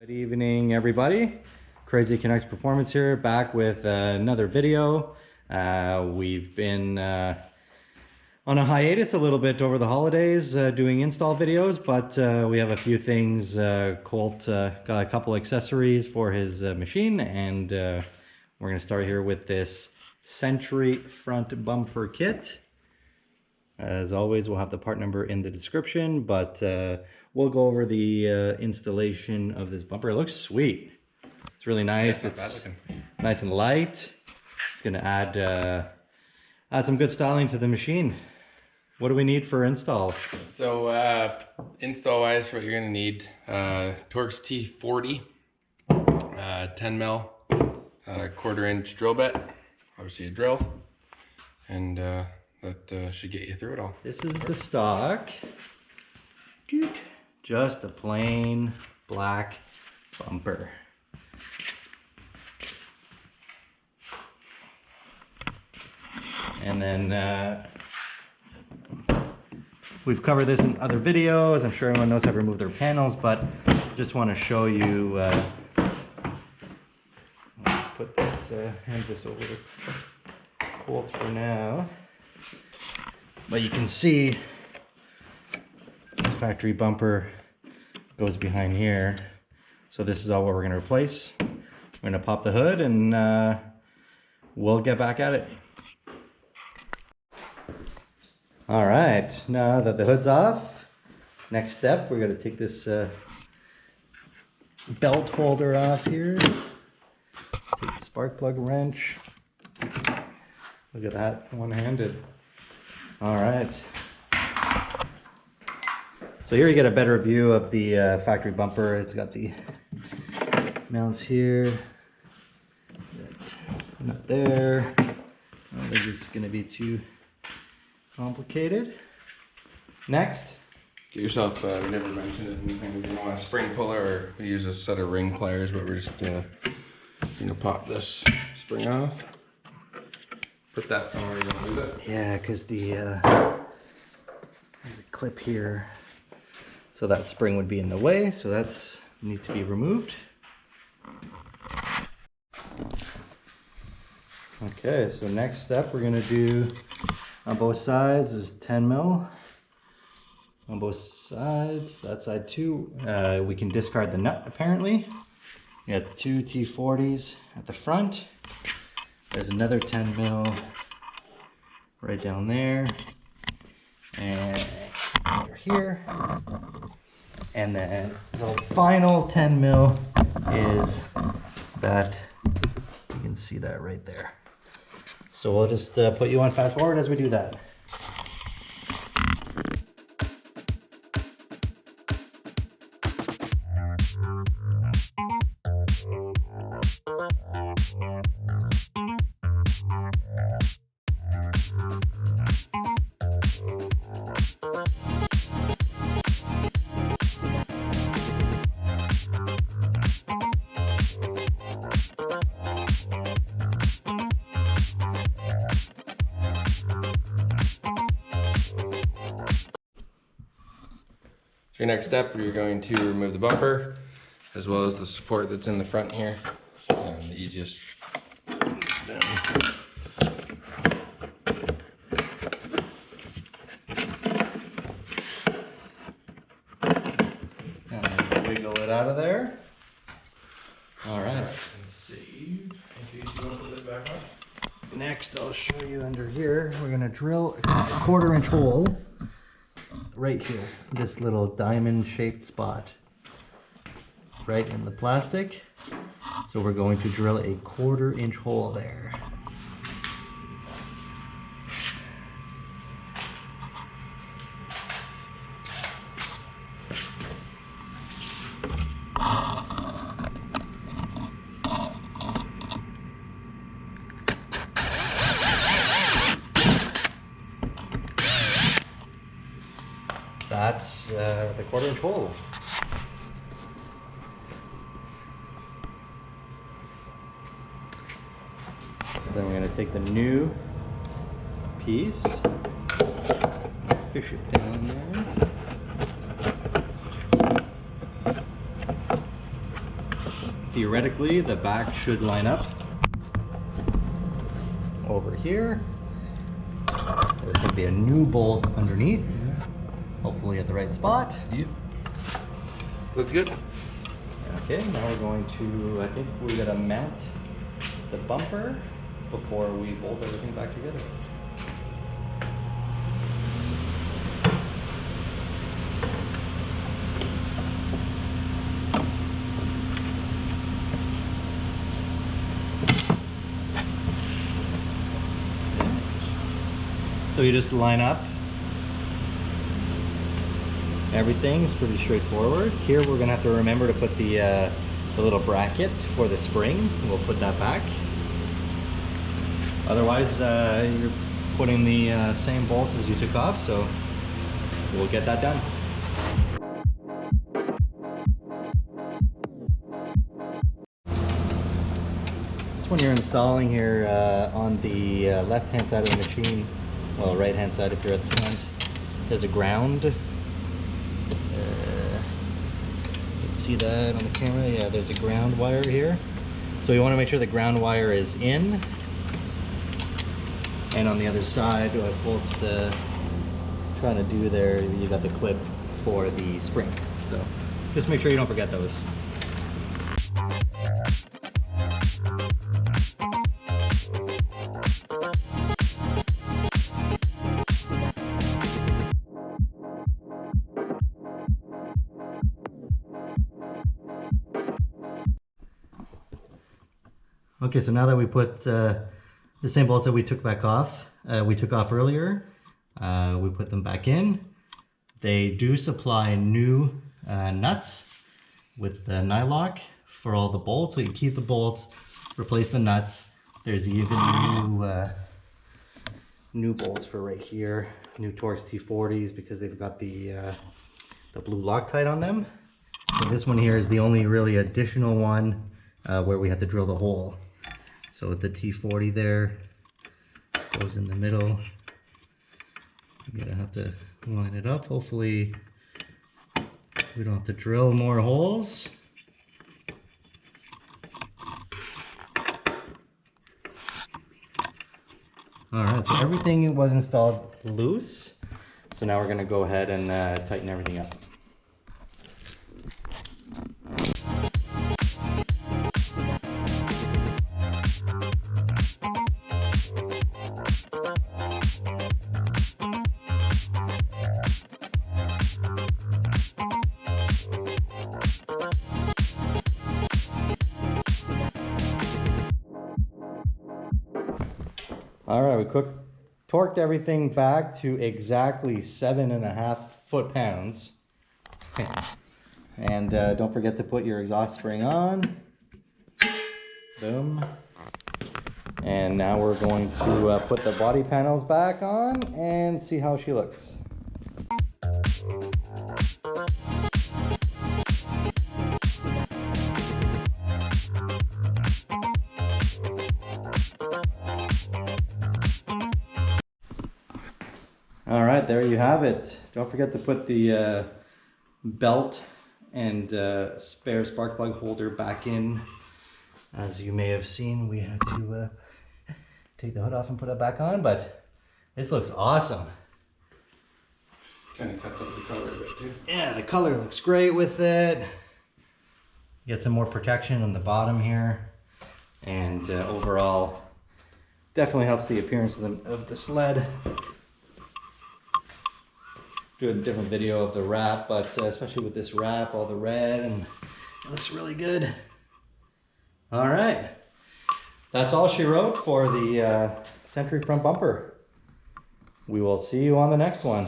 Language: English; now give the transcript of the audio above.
Good evening, everybody. Crazy Connects Performance here, back with another video. We've been on a hiatus a little bit over the holidays doing install videos, but we have a few things. Colt got a couple accessories for his machine, and we're going to start here with this Sentry front bumper kit. As always, we'll have the part number in the description, but we'll go over the installation of this bumper. It looks sweet. It's really nice. Yeah, it's nice and light. It's going to add some good styling to the machine. What do we need for install? So install wise, what you're going to need, Torx T40, 10 mil, 1/4 inch drill bit, obviously a drill, and that should get you through it all. This is the stock. Just a plain black bumper. And then we've covered this in other videos. I'm sure everyone knows how to remove their panels, but just want to show you. Let's put this, hand this over to Colt for now. But you can see the factory bumper goes behind here. So this is all what we're going to replace. We're going to pop the hood and we'll get back at it. All right, now that the hood's off, next step, we're going to take this belt holder off here. Take the spark plug wrench. Look at that, one-handed. All right. So here you get a better view of the factory bumper. It's got the mounts here, not there. I don't think it's going to be too complicated. Next, Get yourself, we never mentioned it, anything. You want a spring puller, or we use a set of ring pliers, but we're just going to pop this spring off. Put that somewhere you don't lose it. yeah, because there's a clip here, so that spring would be in the way, so that's need to be removed. Okay, so next step we're going to do on both sides is 10 mil on both sides. That side too. We can discard the nut apparently. We got 2 T40s at the front. There's another 10 mil right down there, and over here, and then the final 10 mil is that. You can see that right there. So we'll just put you on fast forward as we do that. So your next step, you're going to remove the bumper, as well as the support that's in the front here. And the easiest down. And wiggle it out of there. All right. Next, I'll show you under here. We're gonna drill a 1/4 inch hole right here, this little diamond-shaped spot, right in the plastic. So we're going to drill a 1/4 inch hole there. That's the 1/4 inch hole. Then we're going to take the new piece, fish it down there. theoretically the back should line up over here. There's going to be a new bolt underneath, hopefully at the right spot. Yep. Looks good. Okay, now we're going to, I think we're going to mount the bumper before we bolt everything back together. So you just line up. Everything's pretty straightforward. Here we're gonna have to remember to put the little bracket for the spring. We'll put that back. Otherwise, you're putting the same bolts as you took off, so we'll get that done. When you're installing here on the left hand side of the machine, well, right hand side if you're at the front, there's a ground. You can see that on the camera. Yeah, there's a ground wire here. So you want to make sure the ground wire is in. And on the other side, what Volt's trying to do there, you got the clip for the spring. So just make sure you don't forget those. Okay, so now that we put the same bolts that we took off earlier, we put them back in. They do supply new nuts with the nylock for all the bolts, so you keep the bolts, replace the nuts. There's even new bolts for right here, new Torx T40s, because they've got the blue Loctite on them. So this one here is the only really additional one where we had to drill the hole. So with the T40 there, goes in the middle. I'm gonna have to line it up. Hopefully we don't have to drill more holes. All right, so everything was installed loose. So now we're gonna go ahead and tighten everything up. All right, we torqued everything back to exactly 7.5 foot-pounds. And don't forget to put your exhaust spring on. Boom. And now we're going to put the body panels back on and see how she looks. All right, there you have it. Don't forget to put the belt and spare spark plug holder back in. As you may have seen, we had to take the hood off and put it back on, but this looks awesome. Kind of cuts up the color a bit too. Yeah, the color looks great with it. Get some more protection on the bottom here, and overall definitely helps the appearance of the sled. Do a different video of the wrap, but especially with this wrap, all the red, and it looks really good. All right, that's all she wrote for the Sentry front bumper. We will see you on the next one.